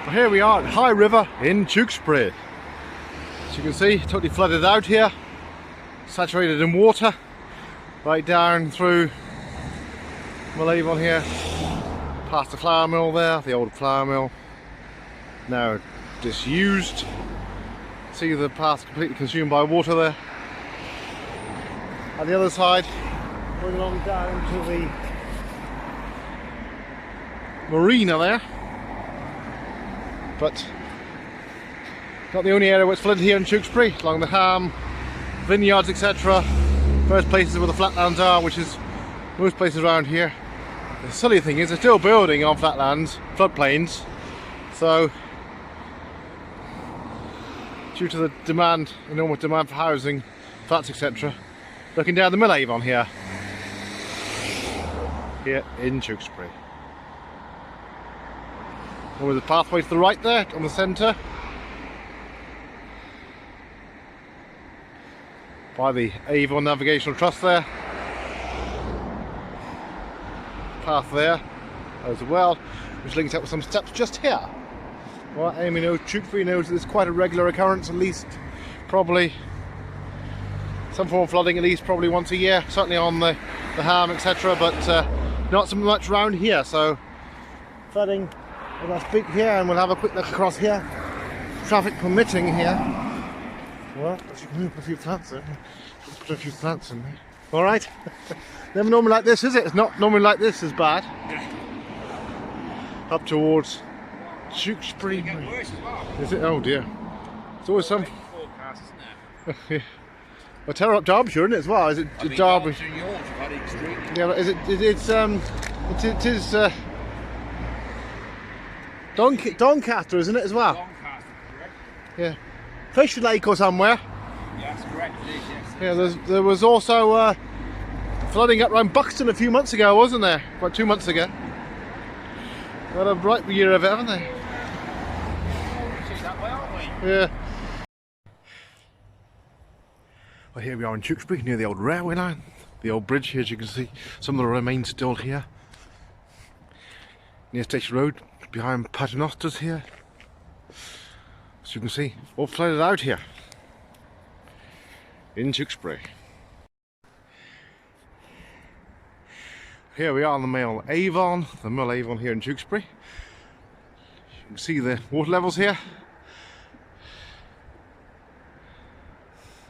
Well, here we are at High River in Tewkesbury. As you can see, totally flooded out here, saturated in water, right down through Avon here, past the flour mill there, the old flour mill, now disused. See the path completely consumed by water there. At the other side, going along down to the marina there. But not the only area where it's flooded here in Tewkesbury, along the Ham, Vineyards, etc. First places where the flatlands are, which is most places around here. The silly thing is they're still building on flatlands, floodplains, so due to the demand, enormous demand for housing, flats, etc. Looking down the mill Avon here in Tewkesbury. And with the pathway to the right there, on the centre, by the Avon Navigational Trust there. Path there as well, which links up with some steps just here. Well, Amy knows, Tewkesbury knows that it's quite a regular occurrence, at least probably some form of flooding, at least probably once a year, certainly on the Ham, etc. But not so much around here, so flooding. Well, that's big here, and we'll have a quick look across here. Traffic permitting here. Well, you can put a few plants in. Put a few plants in there. All right. Never normally like this, is it? It's not normally like this. Is bad. Up towards Tewkesbury. Is it? Oh dear. It's always some. Yeah. Well, tear up Derbyshire, isn't it? As well. Is it Derby? Yeah, but is it? It is. Doncaster, isn't it, as well? Doncaster, correct. Yeah. Fish Lake or somewhere. Yes, correct, it is, yes. Yeah, there was also flooding up around Buxton a few months ago, wasn't there? About 2 months ago. Got a bright year of it, haven't they? See that way, aren't we? Yeah. Well, here we are in Tewkesbury, near the old railway line. The old bridge here, as you can see. Some of the remains still here. Near Station Road. Behind Paternoster's here, as you can see, all flooded out here in Tewkesbury. Here we are on the mill Avon, here in Tewkesbury. You can see the water levels here.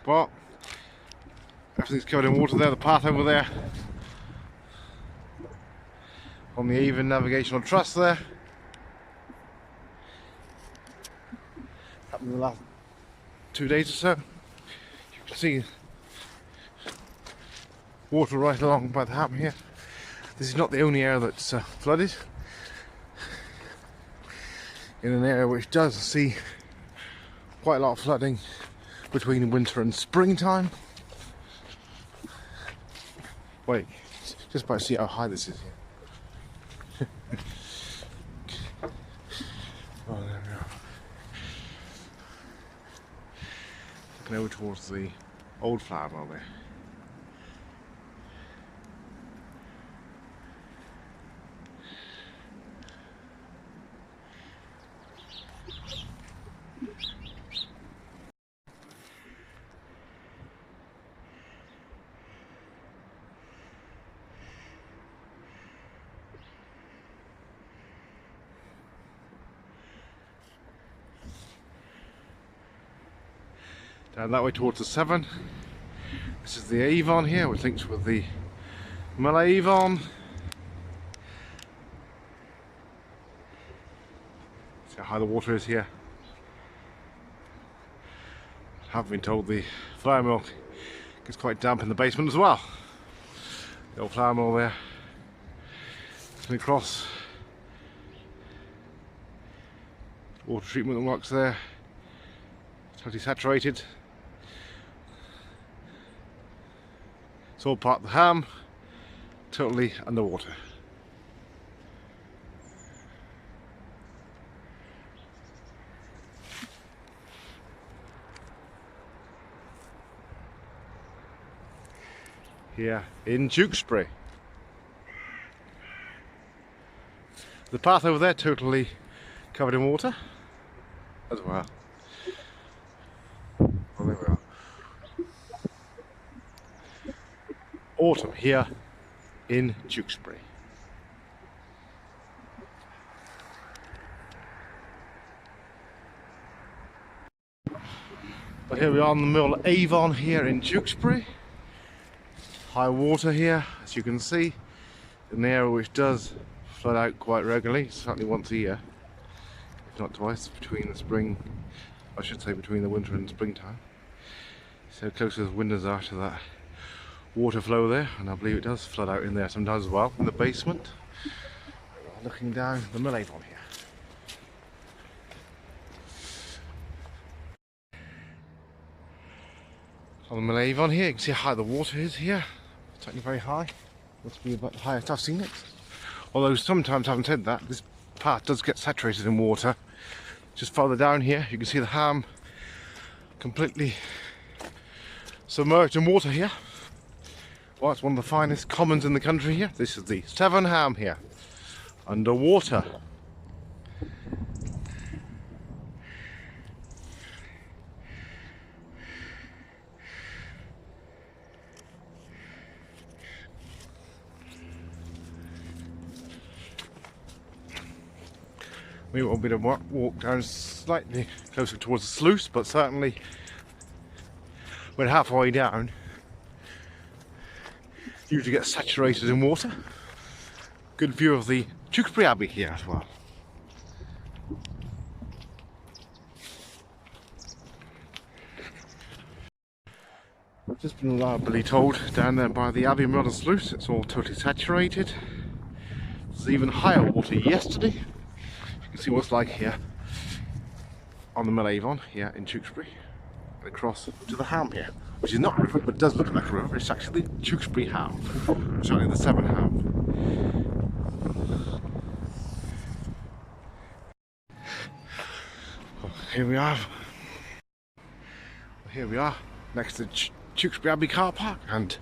But everything's covered in water there, the path over there on the Avon Navigational Trust there. In the last 2 days or so, you can see water right along by the Ham here. This is not the only area that's flooded. In an area which does see quite a lot of flooding between winter and springtime. Wait, just about to see how high this is here. Oh, there we are. Looking over towards the old flour mill there. Down that way towards the Severn. This is the Avon here, which links with the mill Avon. See how high the water is here. I have been told the flour mill gets quite damp in the basement as well. The old flour mill there. Coming across. Water treatment works there. Totally saturated. It's all part of the Ham, totally underwater. Here in Tewkesbury. The path over there totally covered in water as well. Well, there we are. Autumn here in Tewkesbury. But here we are in the middle of Avon here in Tewkesbury. High water here, as you can see, in the area which does flood out quite regularly, certainly once a year, if not twice, between the spring, I should say between the winter and springtime. So close as windows are to that water flow there, and I believe it does flood out in there sometimes as well, in the basement. Looking down the mill Avon here. On the mill Avon here, you can see how high the water is here. It's certainly very high. Must be about the highest I've seen it. Although sometimes, having said that, this part does get saturated in water. Just further down here, you can see the Ham completely submerged in water here. Well, it's one of the finest commons in the country here. This is the Severn Ham here, underwater. We want a bit of walk down slightly closer towards the sluice, but certainly we're halfway down. Usually gets saturated in water. Good view of the Tewkesbury Abbey here as well. I've just been reliably told down there by the Abbey Morrisons sluice it's all totally saturated. There's even higher water yesterday. You can see what it's like here on the mill Avon here in Tewkesbury, and across to the Ham here, which is not a river but does look like a river. It's actually the Tewkesbury Ham, certainly the Severn Ham. Oh, here we are. Here we are next to Tewkesbury Abbey car park, and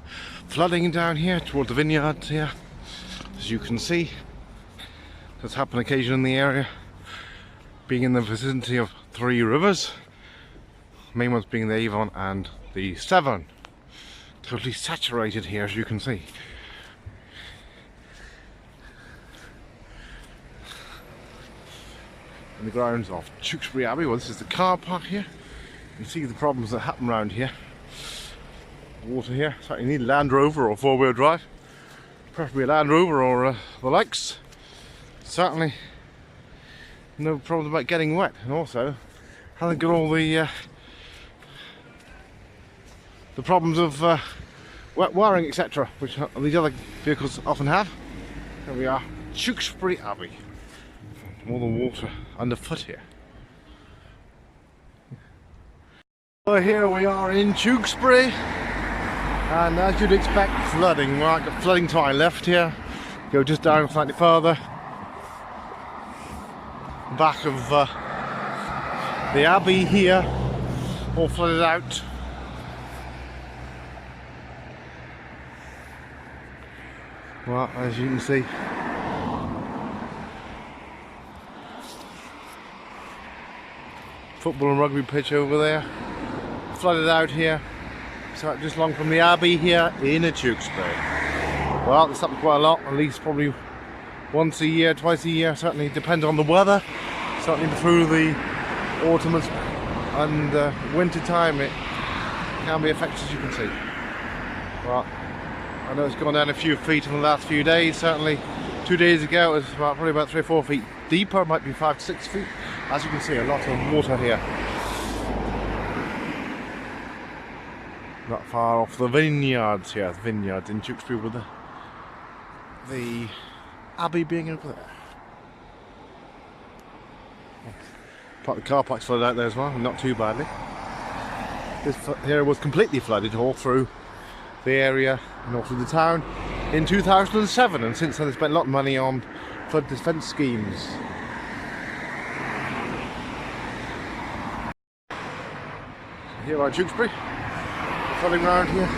flooding down here towards the Vineyards here, as you can see. Does happen occasionally in the area, being in the vicinity of 3 rivers, main ones being the Avon and the Severn. Totally saturated here, as you can see. In the grounds of Tewkesbury Abbey, well, this is the car park here. You can see the problems that happen around here. Water here, certainly need a Land Rover or 4-wheel drive, preferably a Land Rover or the likes. Certainly no problem about getting wet, and also hasn't got all the problems of wet wiring, etc., which these other vehicles often have. Here we are, Tewkesbury Abbey. All the water underfoot here. So here we are in Tewkesbury, and as you'd expect, flooding. Well, I've got flooding to my left here. Go just down slightly further. Back of the Abbey here, all flooded out. Well, as you can see, football and rugby pitch over there, flooded out here. So just along from the Abbey here in Tewkesbury. Well, it's happened quite a lot, at least probably once a year, twice a year, certainly depends on the weather. Certainly through the autumn and winter time it can be affected, as you can see. Well, I know it's gone down a few feet in the last few days. Certainly 2 days ago it was probably about 3 or 4 feet deeper, might be 5 to 6 feet. As you can see, a lot of water here. Not far off the Vineyards here, Vineyards in Tewkesbury, with the Abbey being over there. Part of the car park's flooded out there as well, not too badly. This area was completely flooded all through the area north of the town in 2007, and since then they spent a lot of money on flood defence schemes. Here are Tewkesbury, flooding around here.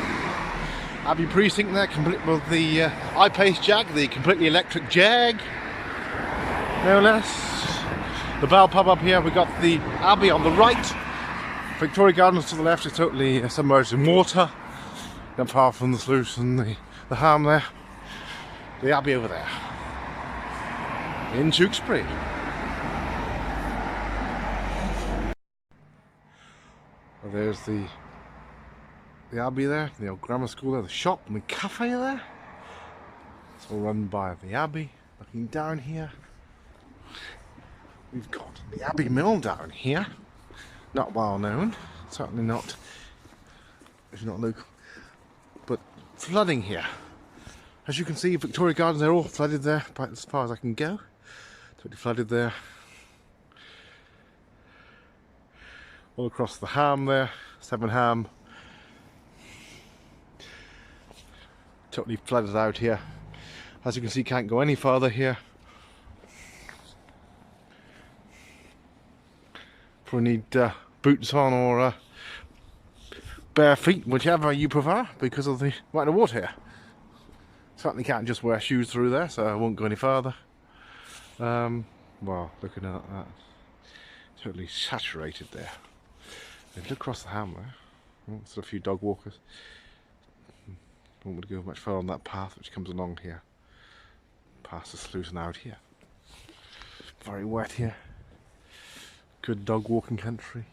Abbey precinct there, complete with the I-Pace Jag, the completely electric Jag, no less. the Bell pub up here. We've got the Abbey on the right. Victoria Gardens to the left is totally submerged in water. Not far from the sluice and the Ham there. The Abbey over there. In Tewkesbury. Well, there's the Abbey there, the old grammar school there, the shop and the cafe there. It's all run by the Abbey. Looking down here, we've got the Abbey Mill down here. Not well known, certainly not, if you're not local, but flooding here. As you can see, Victoria Gardens, they're all flooded there, about as far as I can go. Totally flooded there. All across the Ham there, Severn Ham. Totally flooded out here. As you can see, can't go any farther here. Probably need boots on or bare feet, whichever you prefer, because of the amount of water here. Certainly can't just wear shoes through there, so I won't go any further. Well, looking at that, totally saturated there. Look across the Ham there. Oh, there's a few dog walkers. Don't want to go much further on that path which comes along here. Past the sluice and out here. Very wet here. Good dog walking country.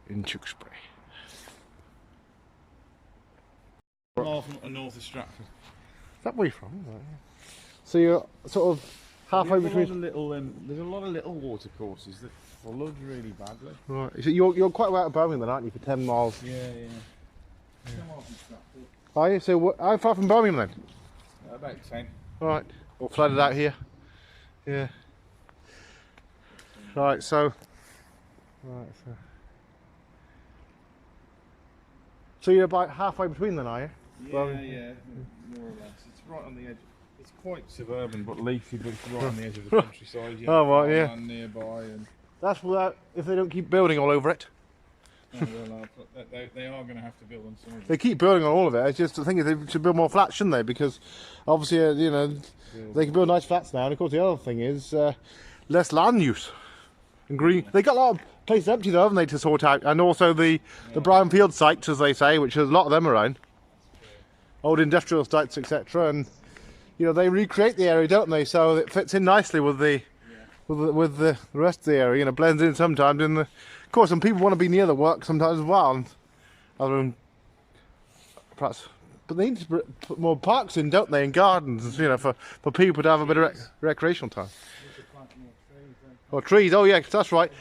In Tewkesbury. North of Stratford. Is that where you're from? So you're sort of halfway between. There's a lot of little water courses that flood really badly. Right. So you're quite well out of Birmingham then, aren't you? For 10 miles. Yeah. Come off from Stratford. Are you? So how far from Birmingham then? About 10. Right. All flooded out here. Yeah. Right. So. Right. So you're about halfway between then, are you? Yeah, more or less. It's right on the edge. It's quite suburban but leafy, but it's right on the edge of the countryside. Oh, right, yeah. And nearby, and that's without, if they don't keep building all over it. they are going to have to build on some of it. They keep building on all of it. It's just the thing is they should build more flats, shouldn't they? Because obviously, you know, they can build nice flats now. And of course, the other thing is less land use and green. They got a lot of places empty though, haven't they, to sort out? And also the brownfield sites, as they say, which there's a lot of them around. Old industrial sites, etc. And you know, they recreate the area, don't they? So it fits in nicely with the with the rest of the area. You know, blends in sometimes. In the, of course, some people want to be near the work sometimes as well. And other than perhaps, but they need to put more parks in, don't they? And gardens, you know, for people to have a bit of recreational time. Or trees. Oh yeah, that's right.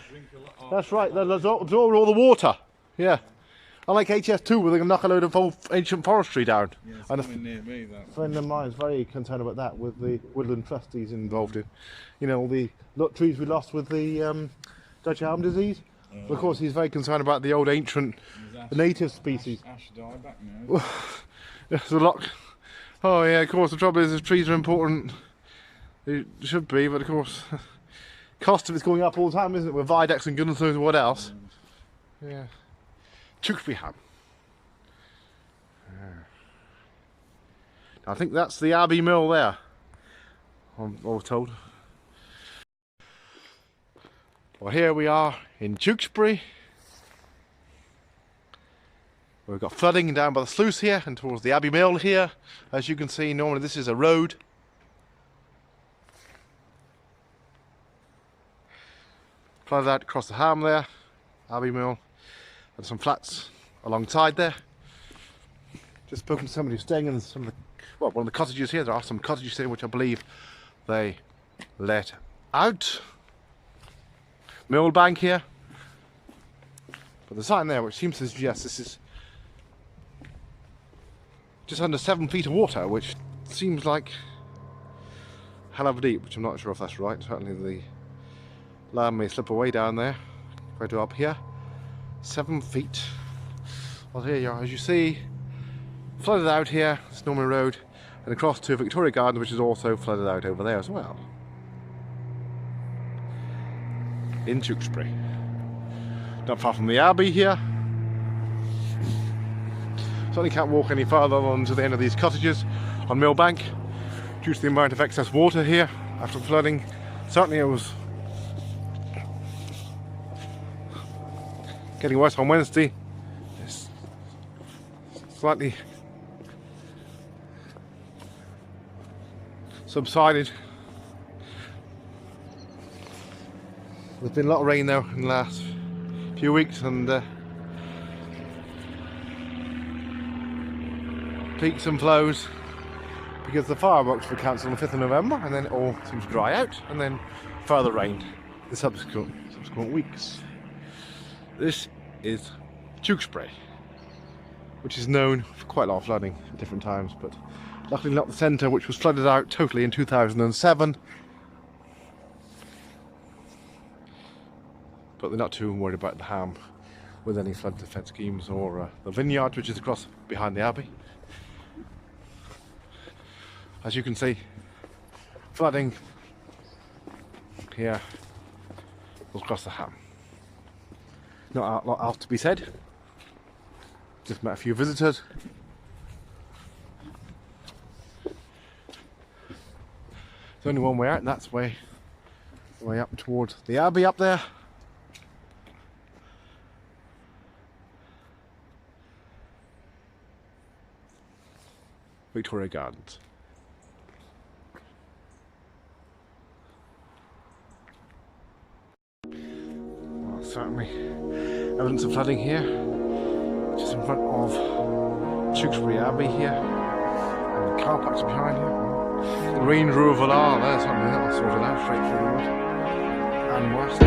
That's right. They'll absorb all the water. Yeah. Unlike HS2, where they can knock a load of old ancient forestry down. Yeah, it's and coming near me, that. A friend of mine is very concerned about that, with the woodland trustees involved in. You know, all the trees we lost with the Dutch elm disease. Of course, he's very concerned about the old ancient native species. Ash dieback now. There's a lot. Oh yeah, of course. The trouble is, trees are important. They should be, but of course, cost of it's going up all the time, isn't it? With viaducts and goodness knows what else. Yeah. Tewkesbury Ham. Yeah. I think that's the Abbey Mill there, I'm all told. Well, here we are in Tewkesbury. We've got flooding down by the sluice here and towards the Abbey Mill here. As you can see, normally this is a road. Flooded out across the Ham there, Abbey Mill. And some flats alongside there. Just spoken to somebody who's staying in some of the, well, one of the cottages here. There are some cottages here which I believe they let out. Mill bank here. But the sign there which seems to suggest this is just under 7 feet of water, which seems like hell of a deep, which I'm not sure if that's right. Certainly the land may slip away down there compared to up here. 7 feet. Well, here you are. As you see, flooded out here, it's Norman Road, and across to Victoria Gardens, which is also flooded out over there as well. In Tewkesbury. Not far from the Abbey here. Certainly can't walk any further on to the end of these cottages on Millbank due to the amount of excess water here after flooding Certainly it was getting worse on Wednesday. It's slightly subsided. There's been a lot of rain though in the last few weeks, and peaks and flows because the fireworks were cancelled on the 5th of November, and then it all seems to dry out, and then further rain the subsequent weeks. This is Tewkesbury, which is known for quite a lot of flooding at different times, but luckily not the centre, which was flooded out totally in 2007. But they're not too worried about the Ham with any flood defence schemes, or the Vineyards, which is across behind the Abbey. As you can see, flooding here was across the Ham. Not a lot else to be said. Just met a few visitors. There's only one way out, and that's way up towards the Abbey up there. Victoria Gardens. Well, certainly evidence of flooding here, just in front of Tewkesbury Abbey here, and the car parks behind here. The Range Rover are there, something that'll sort it out straight through the wood and worse.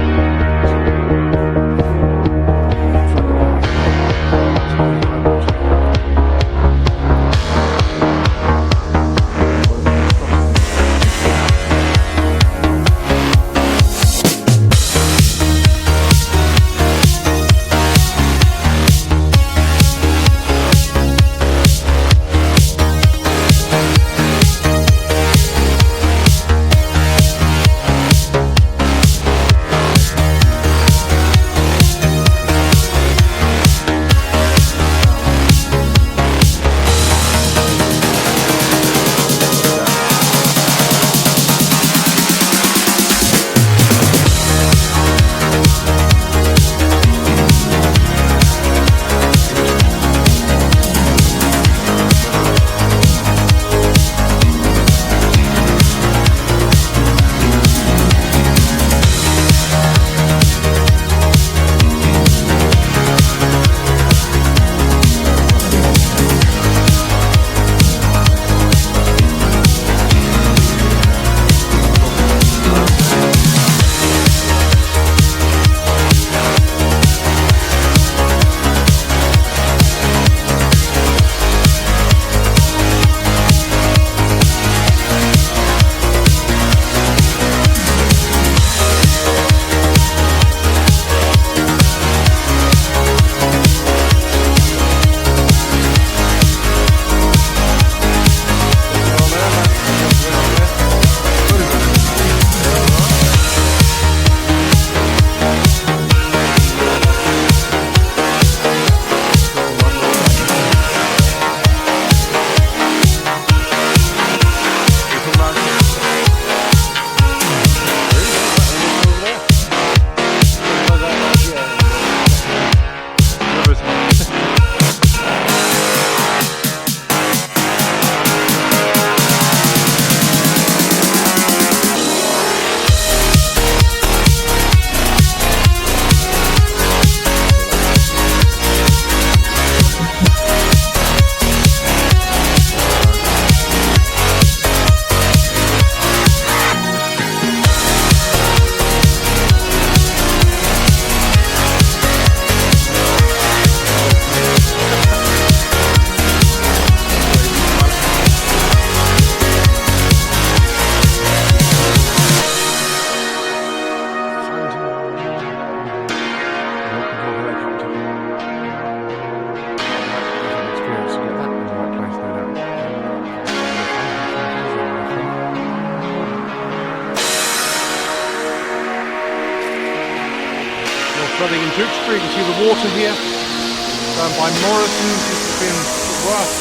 Flooding in Tewkesbury, you can see the water here. Down by Morrisons, this has been the worst.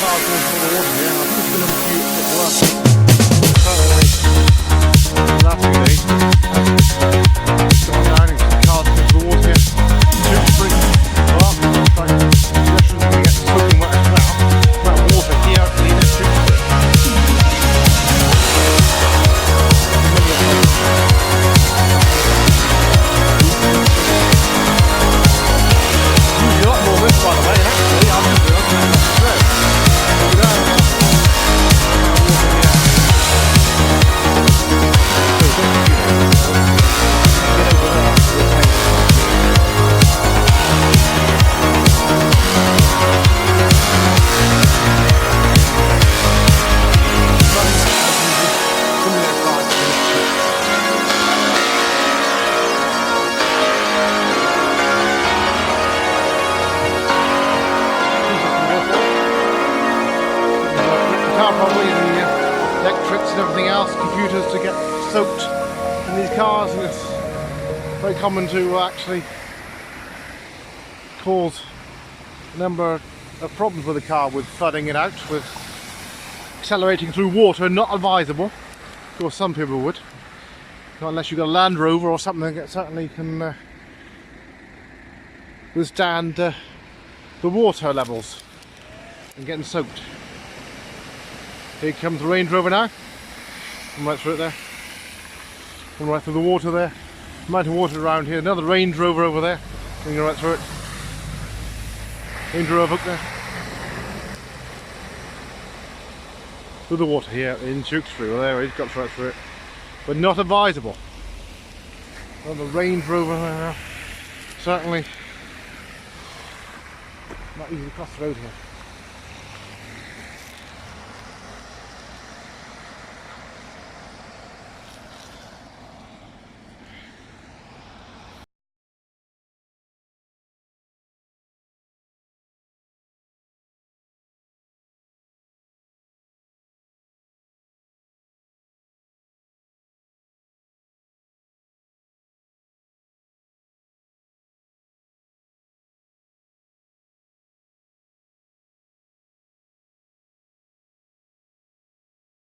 Cars going through the water here. I've just been a few at work. last few days. Going down and cars into the water here. Tewkesbury. Well, pedestrians are going to get soaking wet as well. Amount of water here in Tewkesbury. Usually a lot more of this, by the way, and actually I'm just doing it. Probably the electrics and everything else, computers to get soaked in these cars, and it's very common to actually cause a number of problems with the car, with flooding it out, with accelerating through water. Not advisable. Of course, some people would, not unless you've got a Land Rover or something that certainly can withstand the water levels and getting soaked. Here comes the Range Rover now. Come right through it there. Come right through the water there. Amount of water around here. Another Range Rover over there. Going right through it. Range Rover up there. Through the water here in Tewkesbury. Well, there he's got right through it. But not advisable. Another Range Rover there. Certainly not easy to cross the road here.